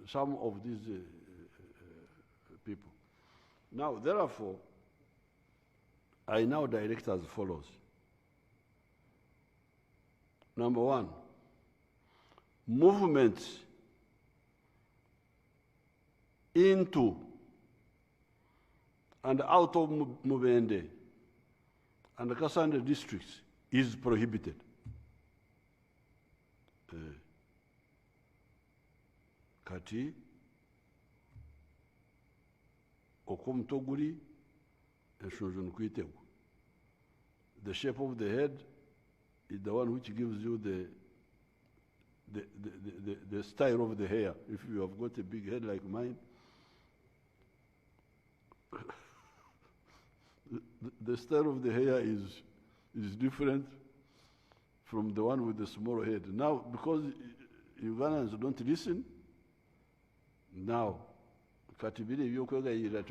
some of these people. Now, therefore, I now direct as follows. Number one, movements into and out of Mubende and the Kasanda districts is prohibited. Kati okumtoguri eshonjon kuitegu. The shape of the head is the one which gives you the style of the hair. If you have got a big head like mine, the style of the hair is different from the one with the small head. Now, because Ugandans don't listen, now, katibiri ebyokwegayirira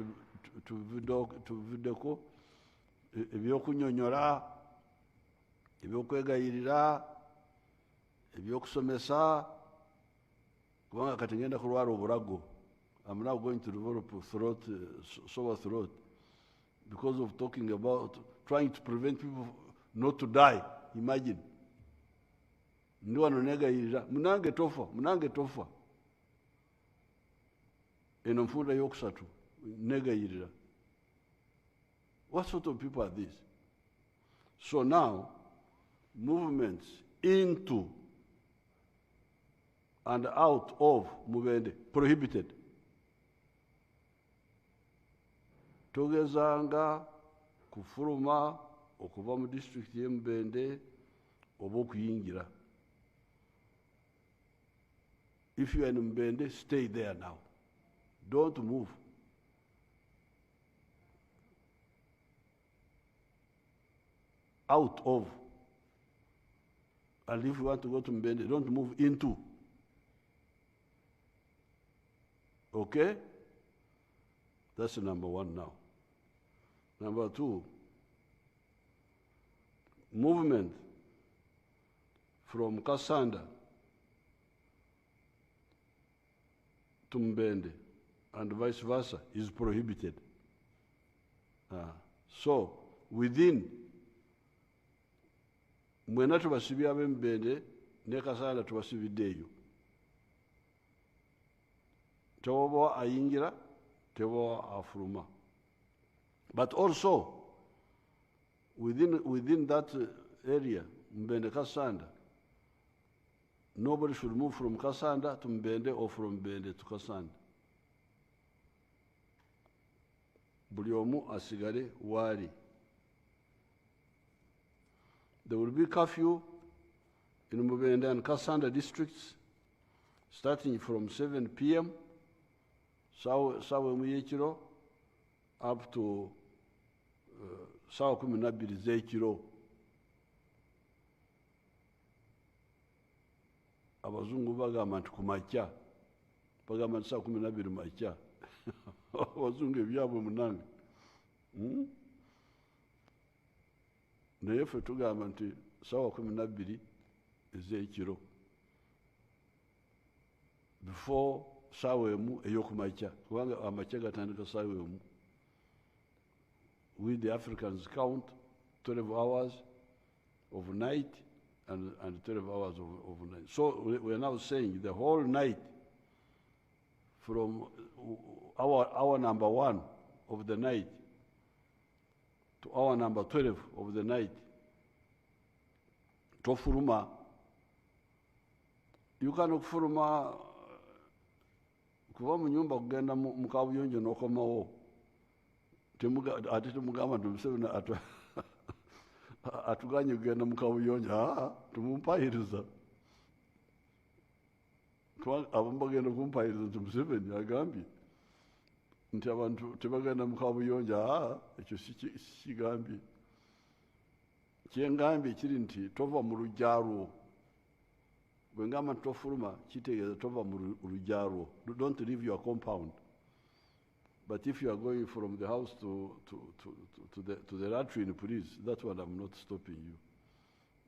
tuviddeko ebyokunyonyola, ebyokwegayirira, ebyokusomesa, kubanga kati ngenda kulwala obulago. I'm now going to develop sore throat because of talking about trying to prevent people not to die. Imagine. Ndi wano negayirira, munange tofa. Eno nfunda yokusatu, negayirira. What sort of people are these? So now, movements into and out of Mubende, prohibited. Togezanga kufuluma okuva mu district ye Mubende oba okuyingira. If you are in Mubende, stay there now. Don't move. Out of. And if you want to go to Mubende, don't move into. Okay? That's number one now. Number two, movement from Kasanda to Mubende and vice versa is prohibited. So, within mwena tubasibya ab'Mubende ne Kasanda tubasibiddeeyo. Tewoba ayingira, tewoba afuluma. But also, within that area, Mubende Kasanda, nobody should move from Kasanda to Mubende or from Mubende to Kasanda. Buli omu asigale wali. There will be curfew in Mubende and Kasanda districts starting from 7 p.m. sawa muyekiro up to sawa 12 z'ekiro. Abazungu bagamba nti kumakya, bagamba nti sawa 12 makya. Abazungu ebyabwe munange. Naye ffe tugamba nti sawa 12 ez'ekiro before sawa emu ey'okumakya, kubanga amakya gatandika sawa emu. We the Africans count 12 hours of night and 12 hours of night. So we are now saying the whole night from hour number 1 of the night to hour number 12 of the night, tofuluma. You cannot fuluma kuva mu nyumba kugenda mu kabuyonjo n'okomawo. Ate temugamba nti Museveni atuganye kugenda mu kabuyonjo. Tumumpayiriza. Abamu bagenda kumpayiriza nti Museveni agambye nti abantu tebagenda mu kabuyonjo. Ekyo sikigambye. Kyengambye kiri nti tova mu lujja lwo. Bwe ngamba nti tofuluma kitegeeza tova mu lujja lwo. Don't leave your compound. But if you are going from the house to the latrine, please, that one I'm not stopping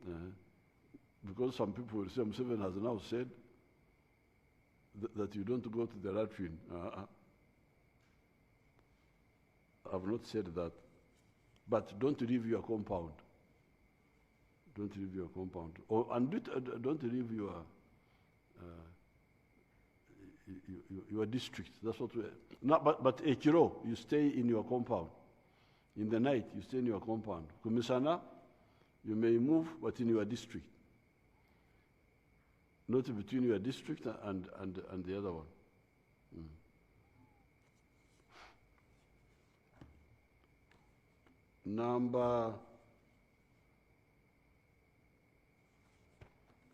you. Because some people will say, Museveni has now said, that you don't go to the Latvian. I've not said that. But don't leave your compound. Don't leave your compound. And don't leave your district. That's what we... No, but Ekiro, you stay in your compound. In the night, you stay in your compound. Kumisana, you may move, but in your district. Not between your district and the other one.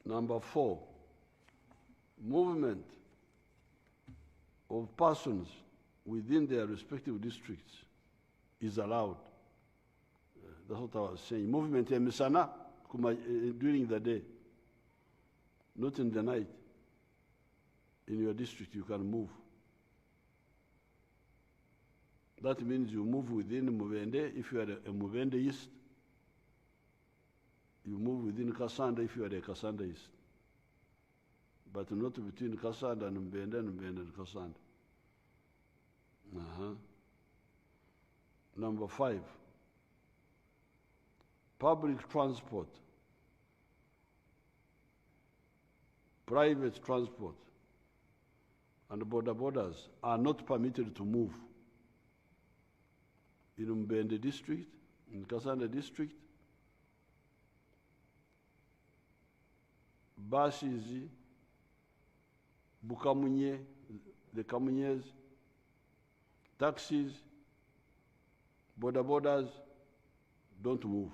Number 4, movement of persons within their respective districts is allowed. That's what I was saying. Movement emisana during the day, not in the night. In your district, you can move. That means you move within Mubende if you are a Mubende East. You move within Kasanda if you are a Kasanda East. But not between Kasanda and Mbende and Mbende and Kasanda. Number 5, public transport, private transport, and borders are not permitted to move. In Mbende district, in Kasanda district, buses, Bukamunye, the Kamunyes, taxis, borders, don't move.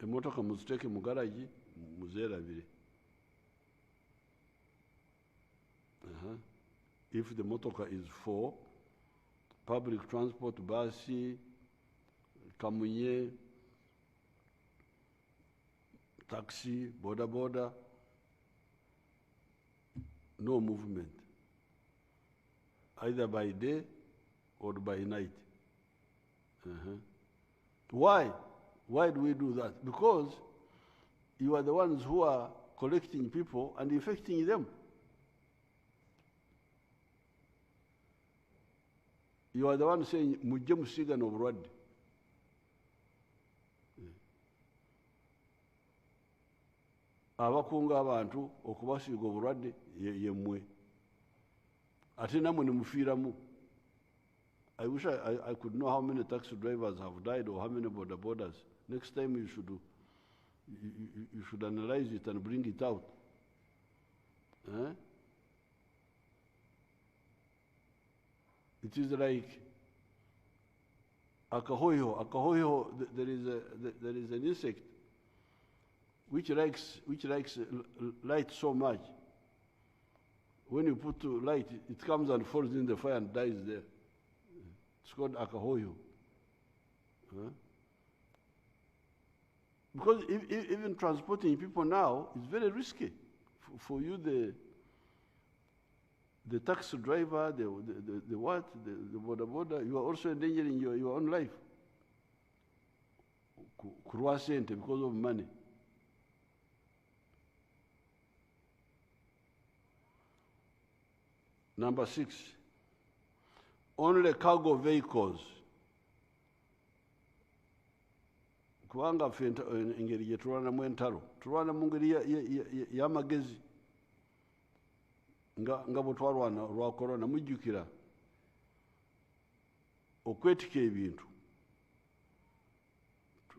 Emotoka muziteke mu garage muzerabire. If the motoka is 4, public transport, basi, Kamunye, taxi, border, no movement, either by day or by night. Why? Why do we do that? Because you are the ones who are collecting people and infecting them. You are the one saying, mujje musiga n'obulwadde. Abakunga abantu okubasiiga obulwadde yemmwe. Ate namwe ne mufiiramu. I wish I could know how many taxi drivers have died or how many borders. Next time you should analyze it and bring it out. It is like akahoyo. Akahoyo, there is an insect which likes light so much. When you put light, it comes and falls in the fire and dies there. It's called akahoyo. Because even transporting people now is very risky for you, the taxi driver, the border, you are also endangering your own life. Because of money. Number 6, only cargo vehicles. Kubanga ffe engeri gye tulwanamu entalo, tulwana mu ngeri y'amagezi nga bwe twalwana olwa korona. Mujjukira okwetika ebintu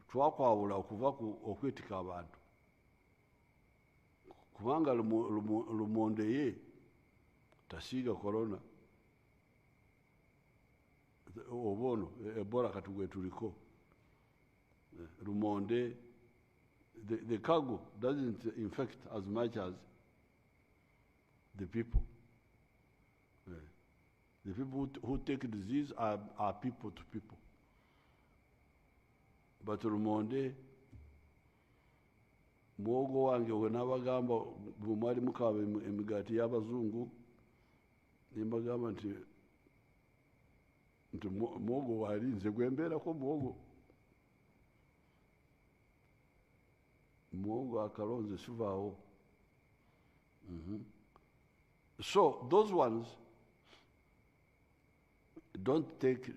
twakwawula okuva ku okwetika abantu, kubanga lumonde ye tasiiga korona oba ono ebola kati gwe tuliko. Rumonde, the cargo doesn't infect as much as the people. The people who take disease are people to people. But Rumonde, mwogo wange we nabagamba bwe mwali mukaba emigaati y'abazungu nimbagamba nti mwogo wali nze gwe mbeerako mwogo. Muogo Akaronze Sivao. So those ones don't take,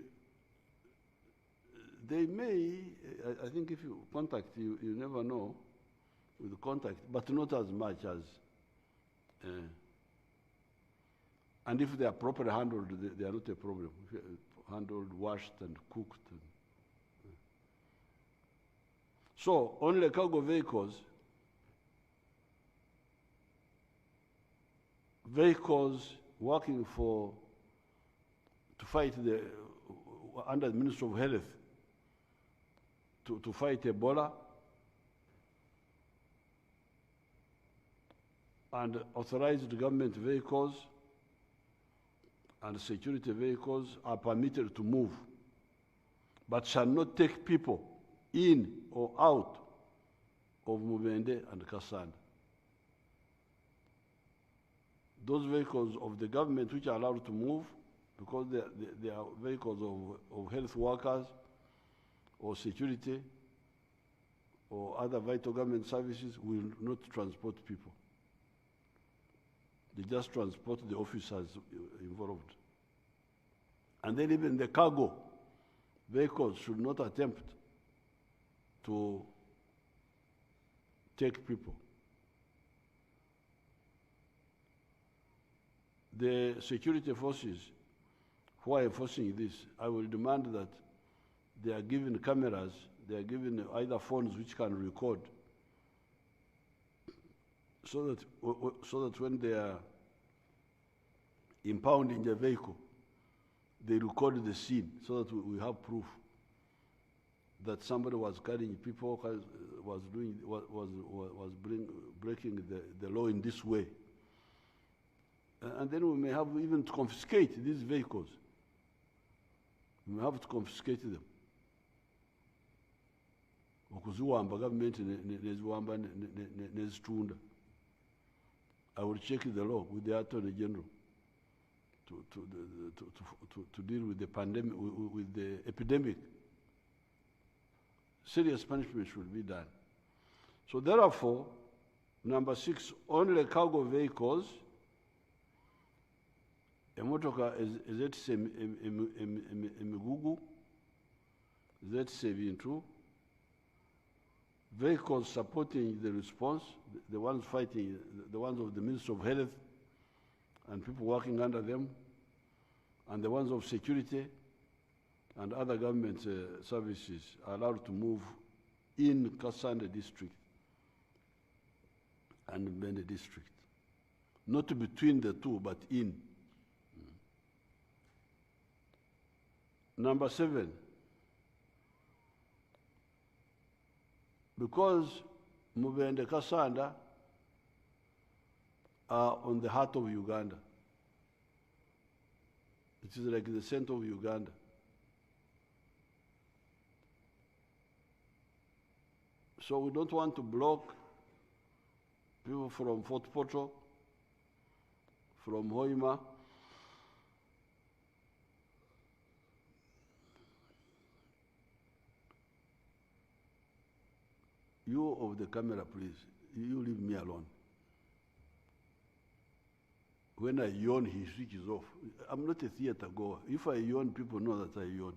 they may, I think if you contact, you never know with the contact, but not as much as, and if they are properly handled, they are not a problem. Handled, washed, and cooked. So only cargo vehicles working to fight under the Ministry of Health to fight Ebola, and authorized government vehicles and security vehicles are permitted to move, but shall not take people in or out of Mubende and Kasanda. Those vehicles of the government which are allowed to move, because they are vehicles of health workers or security or other vital government services, will not transport people. They just transport the officers involved. And then even the cargo vehicles should not attempt to take people. The security forces who are enforcing this, I will demand that they are given cameras, they are given either phones which can record, so that when they are impounding the vehicle, they record the scene, so that we have proof that somebody was carrying people, was breaking the law in this way. And then we may have even to confiscate these vehicles. We may have to confiscate them. Okuziwamba government neziwamba nezitunda. I will check the law with the Attorney General to deal with the pandemic, with the epidemic. Serious punishment should be done. So therefore, number 6, only cargo vehicles, emotoka ezetise emigugu, ezetise ebintu, vehicles supporting the response, the ones fighting, the ones of the Ministry of Health and people working under them, and the ones of security and other government services are allowed to move in Kasanda district and Bende district. Not between the two, but in. Number 7, because Mubende Kasanda are on the heart of Uganda. It is like the center of Uganda. So we don't want to block people from Fort Portal, from Hoima, you of the camera, please, you leave me alone. When I yawn, he switches off. I'm not a theater goer. If I yawn, people know that I yawn.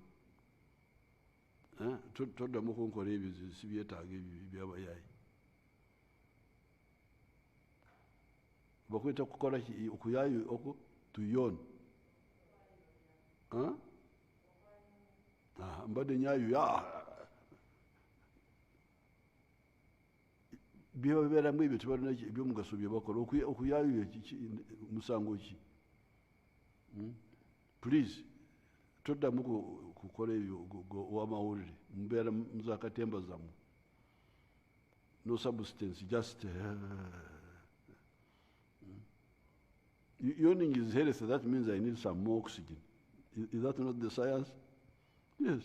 Toda moko nkore ebyo sibyetaaga ebyabayayi. Bakweta kukola okuyayo oko to yawn. Mbadde nyayo ya byobeeramu ebyo tebalina ebyomugaso bye bakola. Okuyayo musango ki? Please, toddamu kukola ebyo ow'amawulire, mubeera muzakatemba zammwe. No substance, just yawning is health. That means I need some more oxygen. Is that not the science? Yes.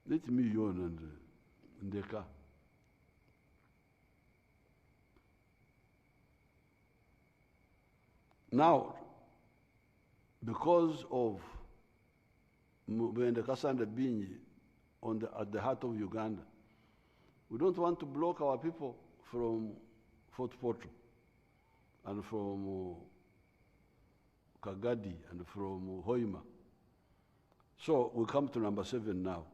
Let me yawn and the car. Now, because of Mubende Kasanda being at the heart of Uganda. We don't want to block our people from Fort Portal and from Kagadi and from Hoima. So we come to number 7 now.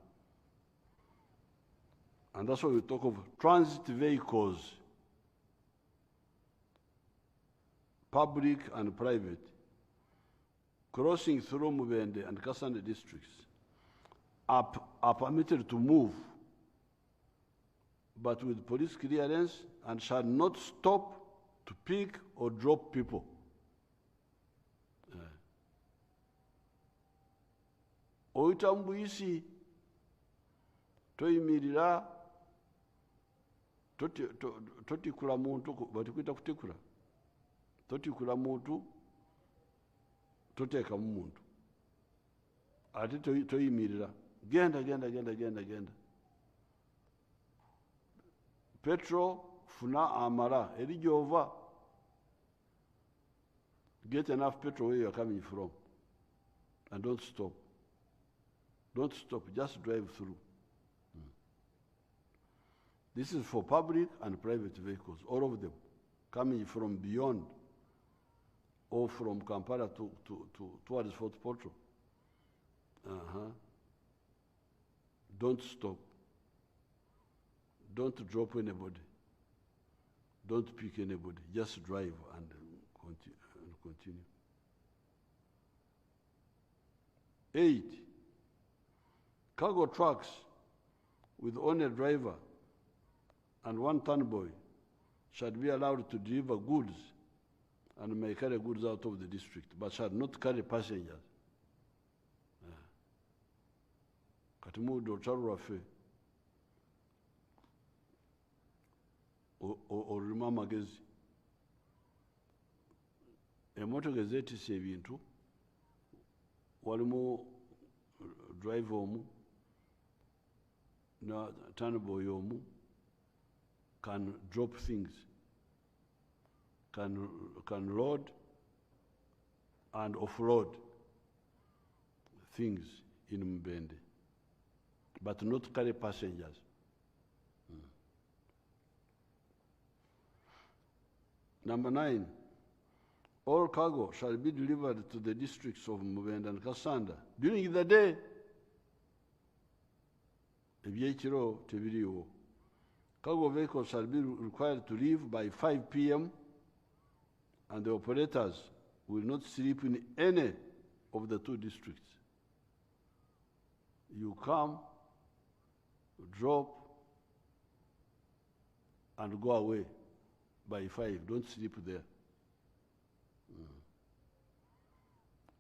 And that's why we talk of transit vehicles, public and private, crossing through Mubende and Kasande districts are permitted to move, but with police clearance, and shall not stop to pick or drop people. Oyita mbuyisi toyimirira totikula muntu batikwita kutikula totikula muntu toteeka mu muntu ate toyimirira genda petro funa amara eri gyova. Get enough petrol where you are coming from and don't stop. Don't stop, just drive through. This is for public and private vehicles, all of them, coming from beyond or from Kampala towards Fort Portal. Don't stop. Don't drop anybody. Don't pick anybody. Just drive and continue. 8. Cargo trucks with only a driver and 1 turnboy shall be allowed to deliver goods and may carry goods out of the district, but shall not carry passengers. Katimudo charwafe or remama gezi. Emotoka zeetisse ebintu walimu driver omu na turnboy omu can drop things, can load and offload things in Mbende, but not carry passengers. Number 9, all cargo shall be delivered to the districts of Mubende and Kasanda during the day. Ebyekiro tebiriwo. Cargo vehicles shall be required to leave by 5 p.m. and the operators will not sleep in any of the 2 districts. You come, drop, and go away by 5. Don't sleep there.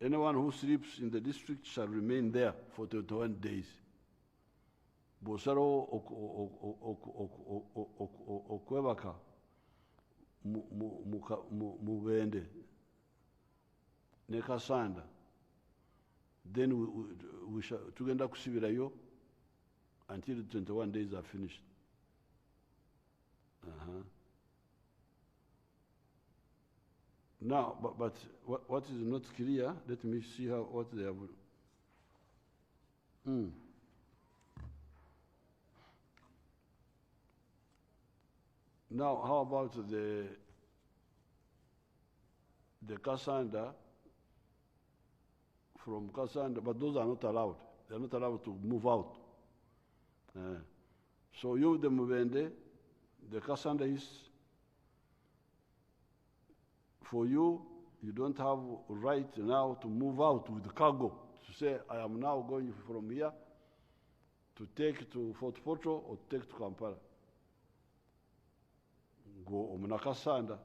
Anyone who sleeps in the district shall remain there for 21 days. Bosaro okwebaka Mubende ne Kasanda, then we shall tugenda kusibirayo until the 21 days are finished. Now, but what is not clear, let me see what they have. Now, how about the Kasanda, from Kasanda, but those are not allowed. They are not allowed to move out. So you, the Mubende, the Kasanda is, for you, you don't have right now to move out with cargo, to say, I am now going from here to take to Fort Portal or take to Kampala. Go omuna Kasanda,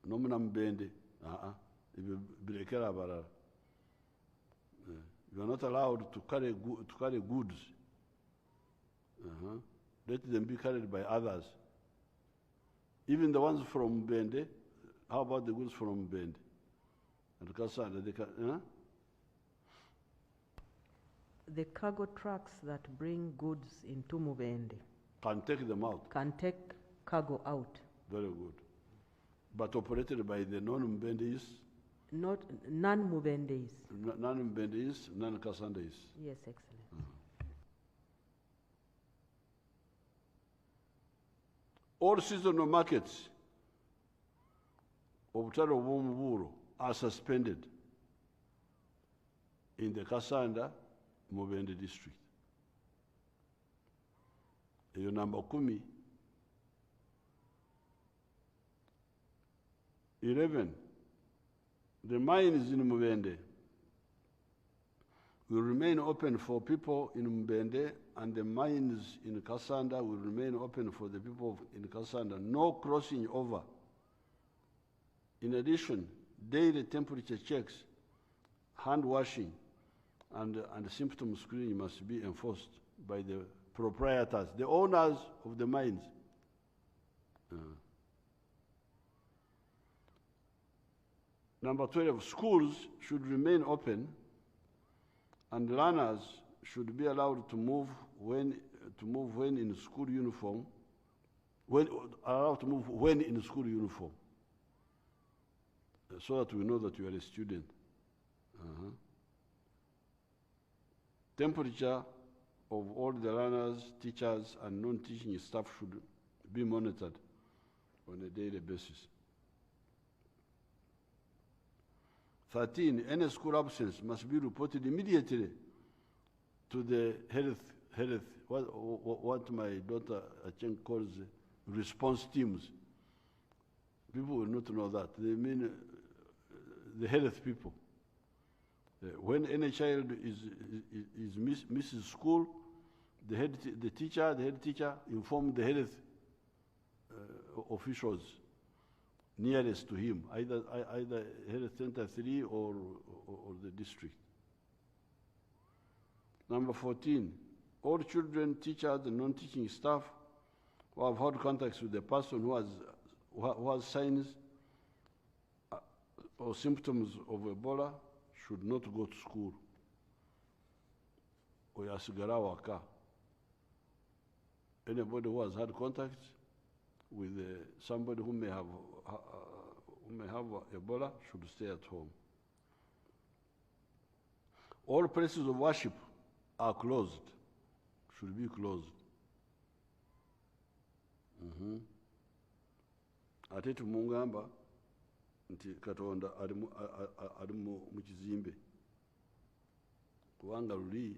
no muna Mbende, birekera barara. You are not allowed to carry goods. Let them be carried by others. Even the ones from Mbende. How about the goods from Mbende and Kasanda? They can, The cargo trucks that bring goods into Mubende can take them out. can take cargo out. Very good. But operated by the non-Mbendis? Not non-Mubendis. Non-Mbendis, non-Kasandis. Yes, excellent. All seasonal markets of Butaro Bumuburo are suspended in the Kasanda Mubende district. Eyo number 10. 11. The mines in Mubende will remain open for people in Mubende, and the mines in Kasanda will remain open for the people in Kasanda. No crossing over. In addition, daily temperature checks, hand washing, and symptom screening must be enforced by the proprietors, the owners of the mines. Number 12, schools should remain open, and learners should be allowed to move when in school uniform. Allowed to move when in school uniform, so that we know that you are a student. Temperature of all the learners, teachers, and non-teaching staff should be monitored on a daily basis. 13, any school absence must be reported immediately to the health, what my daughter Acheng calls response teams. People will not know that. They mean the health people. When any child misses school, the head teacher inform the health officials nearest to him, either Health Center 3 or the district. Number 14, all children, teachers, and non-teaching staff who have had contacts with the person who has signs or symptoms of Ebola should not go to school. Oyasigara waka. Anybody who has had contact with somebody who may have Ebola should stay at home. All places of worship are closed, should be closed. Ate tumungamba nti Katonda ali mu kizimbe kubanga luli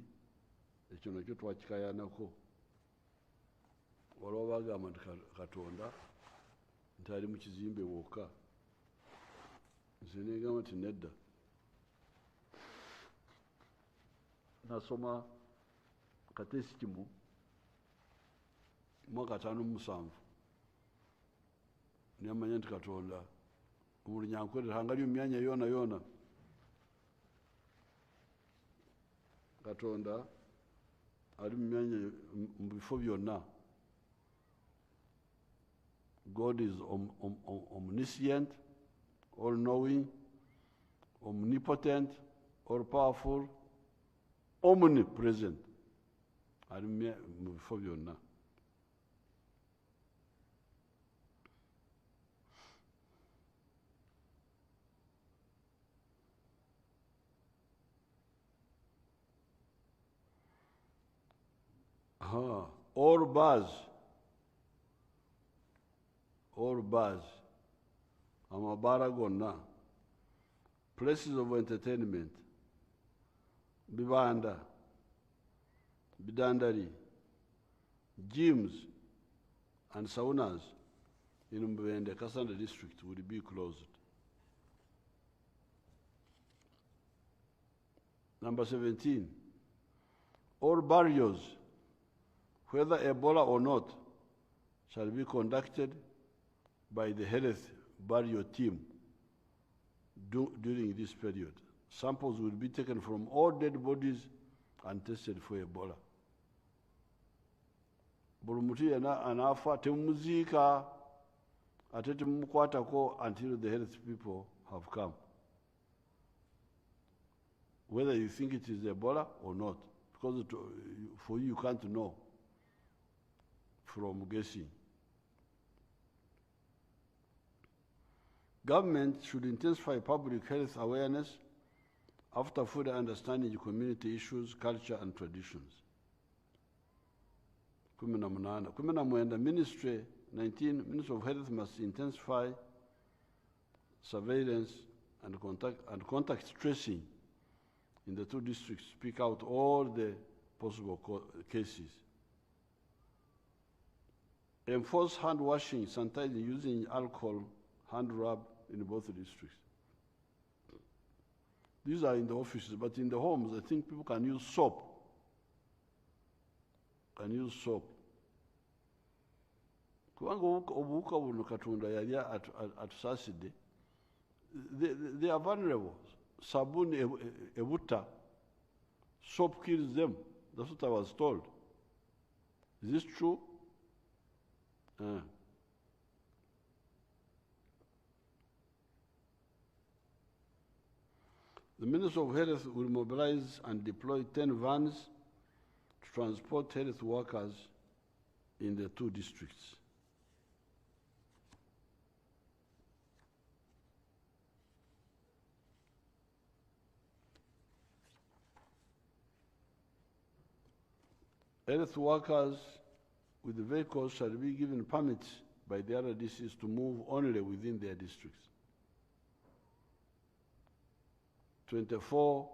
ekyo nakyo twakikayanako waliwo bagamba nti Katonda nti ali mu kizimbe wokka, nze negamba nti nedda. Nasoma katesi kimu mwaka 57 nyamanya nti Katonda omulunyankwerera hangali mu myanya yona Katonda ali mu myanya mu bifo byonna. God is omniscient, all-knowing, omnipotent, all-powerful, omnipresent. Ali mu bifo byonna. All bars, amabara gonna, places of entertainment, bibanda, bidandari, gyms, and saunas in Mubende, Kasanda district will be closed. Number 17, all burials, whether Ebola or not, shall be conducted by the health burial team during this period. Samples will be taken from all dead bodies and tested for Ebola. Buli muntu yena anafa temumuziika ate temumukwatako until the health people have come. Whether you think it is Ebola or not, because for you can't know from guessing. Government should intensify public health awareness after further understanding community issues, culture, and traditions. 18. Ministry 19, Minister of Health must intensify surveillance and contact tracing in the 2 districts, speak out all the possible cases. Enforce hand washing, sanitizing, using alcohol, hand rub in both districts. These are in the offices, but in the homes, I think people can use soap. Kubanga obuwuka buno Katonda yali atusaasidde, they are vulnerable. Sabun ebutta, soap kills them. That's what I was told. Is this true? The Minister of Health will mobilize and deploy 10 vans to transport health workers in the 2 districts. Health workers with the vehicles shall be given permits by the RDCs to move only within their districts. 24,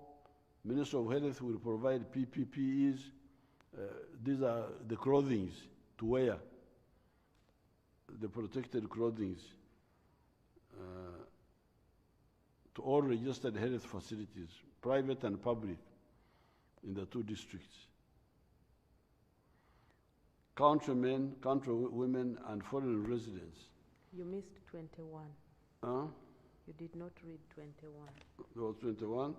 Minister of Health will provide PPPEs. These are the clothing to wear, the protected clothing to all registered health facilities, private and public, in the 2 districts. Countrymen, countrywomen, and foreign residents. You missed 21. Huh? You did not read 21. There was 21.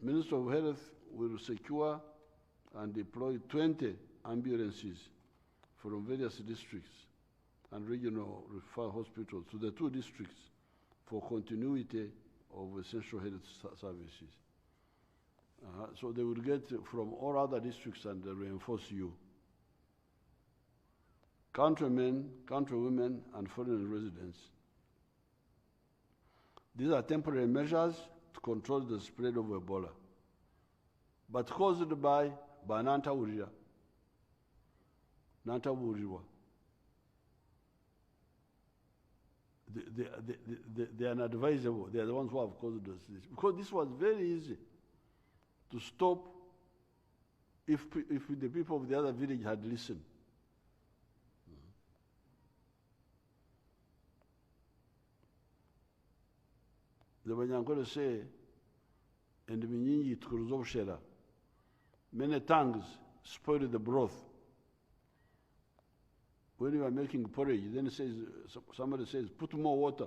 Minister of Health will secure and deploy 20 ambulances from various districts and regional referral hospitals to the 2 districts for continuity of essential health services. So they will get from all other districts and reinforce you. Countrymen, countrywomen, and foreign residents. These are temporary measures to control the spread of Ebola, but caused by Nantawulira. They are unadvisable. They are the ones who have caused this. Because this was very easy to stop if the people of the other village had listened. The Banyankole say, and the Minyingi Tukuruzoshera, many tongues spoil the broth. When you are making porridge, then somebody says, put more water.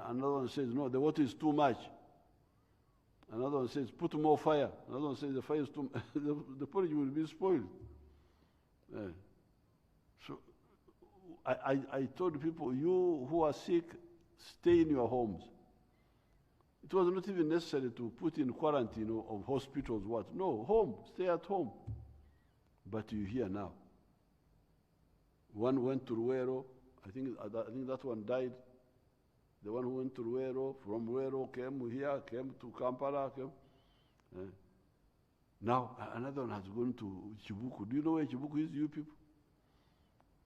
Another one says, no, the water is too much. Another one says, put more fire. Another one says, the fire is too much. The porridge will be spoiled. So I told people, you who are sick, stay in your homes. It was not even necessary to put in quarantine of hospitals, what? No, home, stay at home. But you hear now. One went to Ruero, I think that one died. The one who went to Ruero, from Ruero came here, came to Kampala, now another one has gone to Chibuku. Do you know where Chibuku is, you people?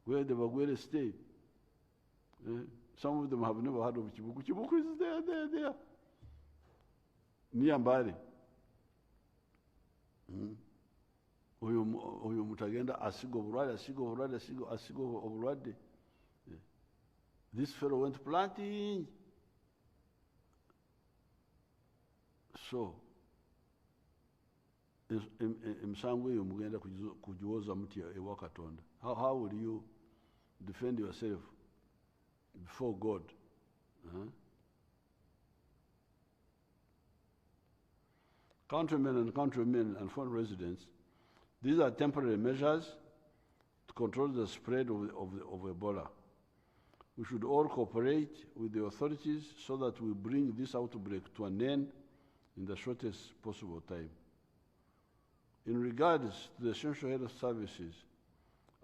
Where the Bagwere stay. Some of them have never heard of Chibuku. Chibuku is there. Near Mbale. Oyo mutagenda asigo obulwadde. This fellow went planting. So, emisango eyo mugenda kugiwoza mutya ewa Katonda. How will you defend yourself before God? Countrymen and countrywomen and foreign residents, these are temporary measures to control the spread of Ebola. We should all cooperate with the authorities so that we bring this outbreak to an end in the shortest possible time. In regards to the essential health services,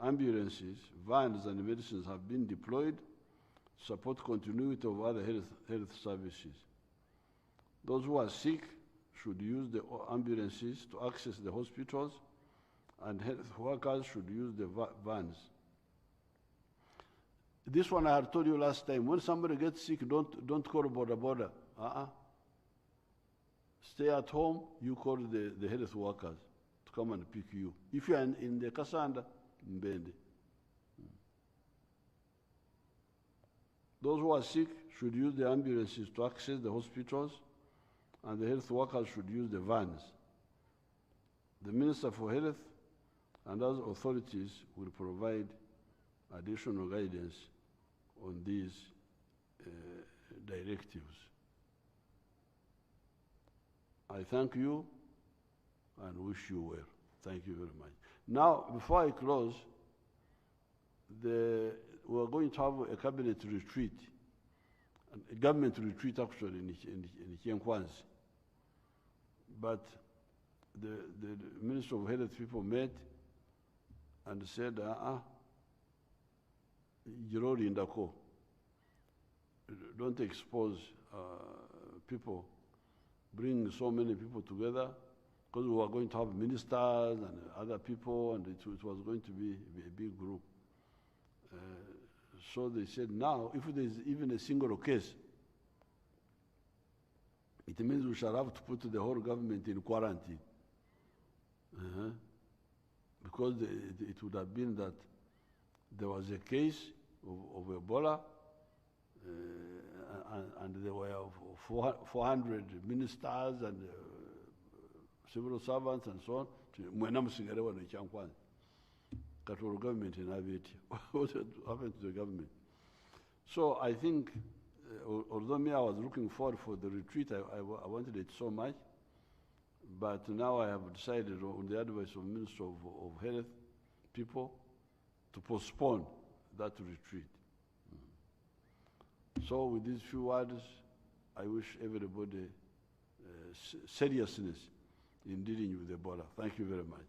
ambulances, vans, and medicines have been deployed to support continuity of other health services. Those who are sick should use the ambulances to access the hospitals, and health workers should use the vans. This one I had told you last time. When somebody gets sick, don't call border. Stay at home. You call the health workers to come and pick you. If you are in the Kasanda, mubende. Those who are sick should use the ambulances to access the hospitals, and the health workers should use the vans. The Minister for Health and other authorities will provide additional guidance on these directives. I thank you and wish you well. Thank you very much. Now, before I close, we are going to have a cabinet retreat, a government retreat actually in Kienkwanzi. But the Minister of Health people met and said, Jirori Indako, don't expose people, bring so many people together, because we were going to have ministers and other people, and it was going to be a big group. So they said, now, if there's even a single case, it means we shall have to put the whole government in quarantine. Because it would have been that there was a case of Ebola, and there were 400 ministers and civil servants and so on. What happened to the government? So I think, although I was looking forward for the retreat, I wanted it so much, but now I have decided on the advice of Minister of Health people to postpone that retreat. So with these few words, I wish everybody seriousness in dealing with Ebola. Thank you very much.